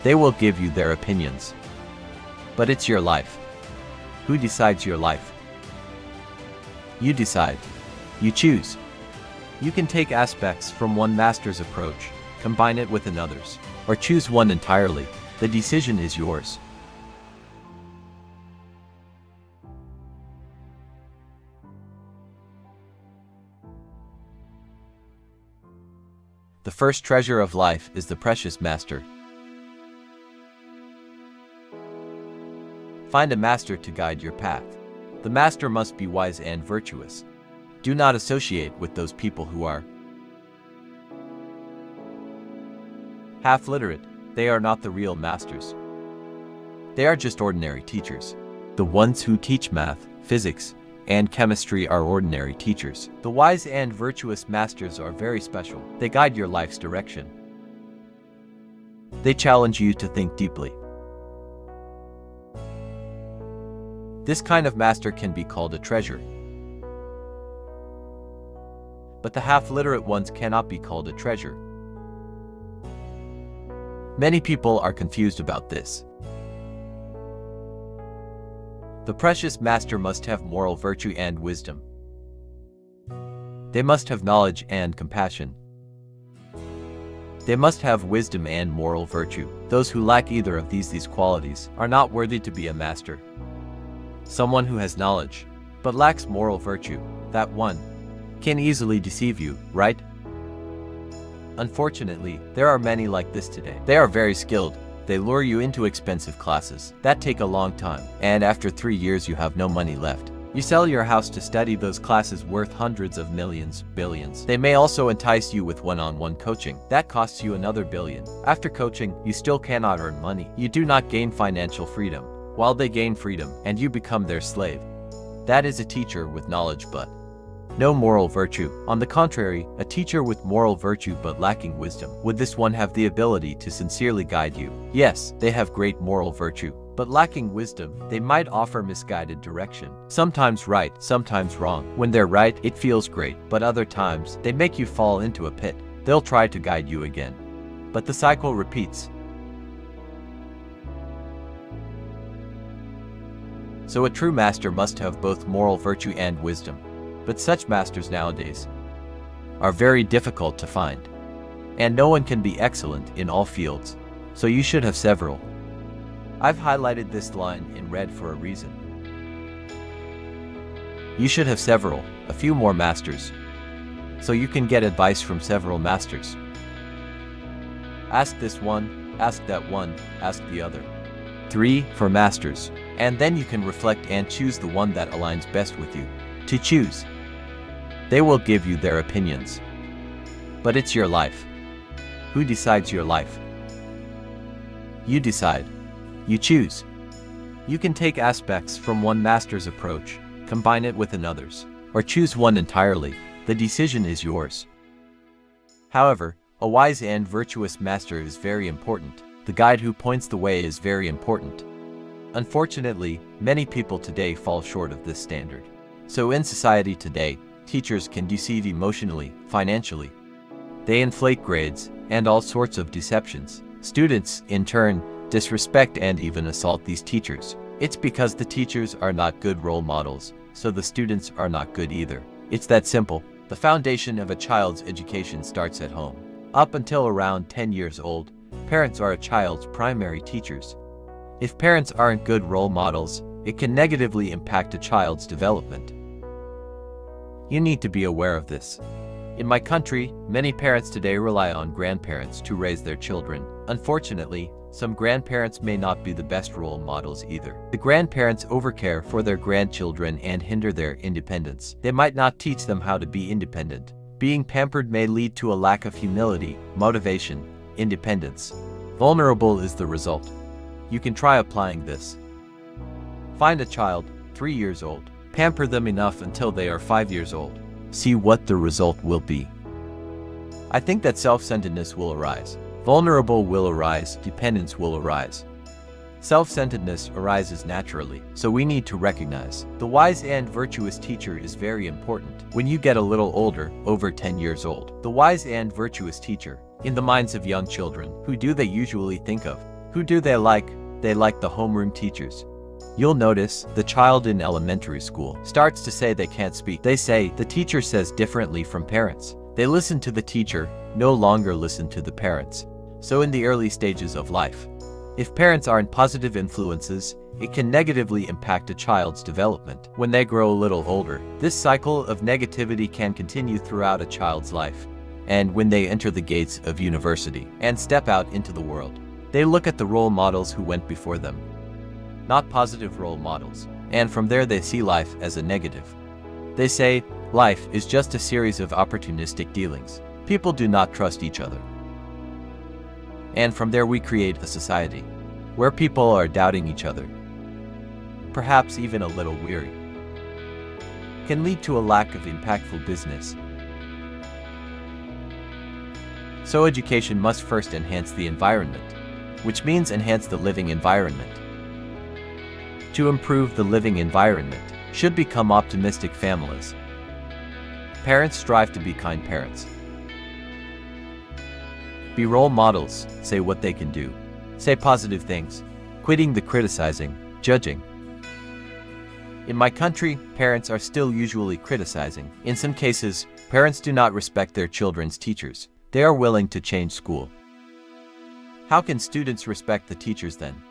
They will give you their opinions. But it's your life. Who decides your life? You decide. You choose. You can take aspects from one master's approach, combine it with another's, or choose one entirely. The decision is yours. The first treasure of life is the precious master. Find a master to guide your path. The master must be wise and virtuous. Do not associate with those people who are half-literate. They are not the real masters. They are just ordinary teachers. The ones who teach math, physics, and chemistry are ordinary teachers. The wise and virtuous masters are very special. They guide your life's direction. They challenge you to think deeply. This kind of master can be called a treasure. But the half-literate ones cannot be called a treasure. Many people are confused about this. The precious master must have moral virtue and wisdom. They must have knowledge and compassion. They must have wisdom and moral virtue. Those who lack either of these qualities are not worthy to be a master. Someone who has knowledge, but lacks moral virtue, that one can easily deceive you, right? Unfortunately, there are many like this today. They are very skilled. They lure you into expensive classes that take a long time, and after 3 years you have no money left. You sell your house to study those classes worth hundreds of millions, billions. They may also entice you with one-on-one coaching. That costs you another billion. After coaching, you still cannot earn money. You do not gain financial freedom, while they gain freedom, and you become their slave. That is a teacher with knowledge but no moral virtue. On the contrary, a teacher with moral virtue but lacking wisdom. Would this one have the ability to sincerely guide you? Yes, they have great moral virtue, but lacking wisdom, they might offer misguided direction. Sometimes right, sometimes wrong. When they're right, it feels great, but other times, they make you fall into a pit. They'll try to guide you again, but the cycle repeats. So a true master must have both moral virtue and wisdom. But such masters nowadays are very difficult to find. And no one can be excellent in all fields, so you should have several. I've highlighted this line in red for a reason. You should have several, a few more masters, so you can get advice from several masters. Ask this one, ask that one, ask the other. 3 for masters, and then you can reflect and choose the one that aligns best with you. To choose. They will give you their opinions. But it's your life. Who decides your life? You decide. You choose. You can take aspects from one master's approach, combine it with another's, or choose one entirely. The decision is yours. However, a wise and virtuous master is very important. The guide who points the way is very important. Unfortunately, many people today fall short of this standard. So in society today, teachers can deceive emotionally, financially. They inflate grades and all sorts of deceptions. Students, in turn, disrespect and even assault these teachers. It's because the teachers are not good role models, so the students are not good either. It's that simple. The foundation of a child's education starts at home. Up until around 10 years old, parents are a child's primary teachers. If parents aren't good role models, it can negatively impact a child's development. You need to be aware of this. In my country, many parents today rely on grandparents to raise their children. Unfortunately, some grandparents may not be the best role models either. The grandparents overcare for their grandchildren and hinder their independence. They might not teach them how to be independent. Being pampered may lead to a lack of humility, motivation, independence. Vulnerable is the result. You can try applying this. Find a child, 3 years old. Pamper them enough until they are 5 years old. See what the result will be. I think that self-centeredness will arise. Vulnerable will arise, dependence will arise. Self-centeredness arises naturally, so we need to recognize. The wise and virtuous teacher is very important. When you get a little older, over 10 years old, the wise and virtuous teacher, in the minds of young children, who do they usually think of? Who do they like? They like the homeroom teachers. You'll notice the child in elementary school starts to say they can't speak. They say the teacher says differently from parents. They listen to the teacher, no longer listen to the parents. So in the early stages of life, if parents aren't positive influences, it can negatively impact a child's development. When they grow a little older, this cycle of negativity can continue throughout a child's life. And when they enter the gates of university and step out into the world, they look at the role models who went before them, not positive role models, and from there they see life as a negative. They say, life is just a series of opportunistic dealings. People do not trust each other. And from there we create a society where people are doubting each other, perhaps even a little weary. Can lead to a lack of impactful business. So education must first enhance the environment, which means enhance the living environment. To improve the living environment, should become optimistic families. Parents strive to be kind parents. Be role models, say what they can do. Say positive things, quitting the criticizing, judging. In my country, parents are still usually criticizing. In some cases, parents do not respect their children's teachers. They are willing to change school. How can students respect the teachers then?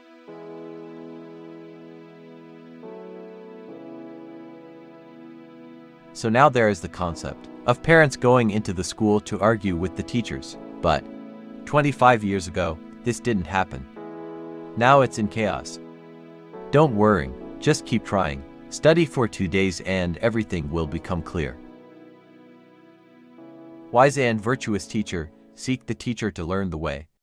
So now there is the concept of parents going into the school to argue with the teachers. But 25 years ago, this didn't happen. Now it's in chaos. Don't worry, just keep trying. Study for 2 days and everything will become clear. Wise and virtuous teacher, seek the teacher to learn the way.